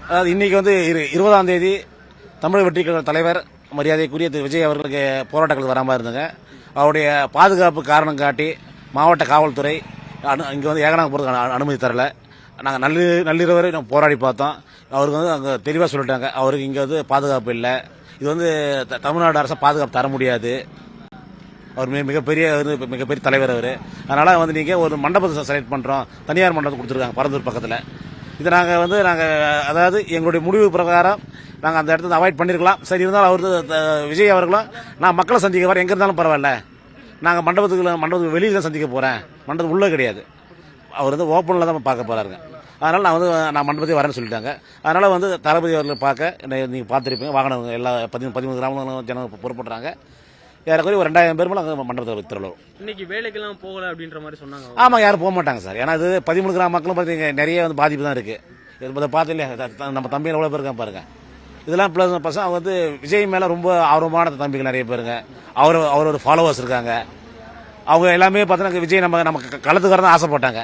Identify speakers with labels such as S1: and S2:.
S1: அதாவது இன்னைக்கு வந்து 20ஆம் தேதி தமிழக வெற்றி கழக தலைவர் மரியாதைக்குரிய திரு விஜய் அவர்களுக்கு போராட்டங்களுக்கு வராமல் இருந்தாங்க. அவருடைய பாதுகாப்பு காரணம் காட்டி மாவட்ட காவல்துறை இங்கே வந்து ஏகனாக போகிறதுக்கு அனுமதி தரல. நாங்கள் நள்ளிரவு வரை போராடி பார்த்தோம். அவருக்கு வந்து அங்கே தெளிவாக சொல்லிட்டாங்க, அவருக்கு இங்கே வந்து பாதுகாப்பு இல்லை, இது வந்து தமிழ்நாடு அரசு பாதுகாப்பு தர முடியாது. அவர் மிகப்பெரிய தலைவர் அவர். அதனால் வந்து நீங்கள் ஒரு மண்டபத்தை செலக்ட் பண்ணுறோம், தனியார் மண்டபத்தை கொடுத்துருக்காங்க பரந்தூர் பக்கத்தில். இதை நாங்கள் அதாவது எங்களுடைய முடிவு பிரகாரம் நாங்கள் அந்த இடத்துல அவாய்ட் பண்ணியிருக்கலாம். சரி, இருந்தாலும் அவர் விஜய் அவர்களும் நான் மக்களை சந்திக்க வரேன், எங்கே இருந்தாலும் பரவாயில்ல, நாங்கள் மண்டபத்துக்கு வெளியில் தான் சந்திக்க போகிறேன், மண்டபத்துக்கு உள்ளே கிடையாது, அவர் வந்து ஓப்பனில் தான் பார்க்க போகிறாருங்க. அதனால் நான் மண்டபத்தையும் வரேன்னு சொல்லிட்டாங்க. அதனால் வந்து தளபதி அவர்களை பார்க்க நீங்கள் பார்த்துருப்பீங்க, வாகனம் எல்லா 13 கிராமங்களும் ஜனங்கள் புறப்படுறாங்க. ஏறக்குறைய ஒரு 2000 பேர் மேலே அங்கே மண்டபத்தில் திருவிழா.
S2: இன்னைக்கு வேலைக்கெல்லாம் போகல அப்படின்ற மாதிரி சொன்னாங்க.
S1: ஆமாம், யாரும் போக மாட்டாங்க சார். ஏன்னா இது 13 கிராம மக்களும் பார்த்தீங்க நிறைய வந்து பாதிப்பு தான் இருக்குது. இதை பார்த்து இல்லையா நம்ம தம்பியில் எவ்வளோ பேர் இருக்காங்க பாருங்க. இதெல்லாம் ப்ளஸ் பர்சன் அவங்க வந்து விஜய் மேலே ரொம்ப ஆர்வமான தம்பிகள் நிறைய பேருங்க. அவரோட ஃபாலோவர்ஸ் இருக்காங்க. அவங்க எல்லாமே பார்த்தீங்கன்னா விஜய் நம்ம களத்துக்கு வரதான் ஆசைப்பட்டாங்க.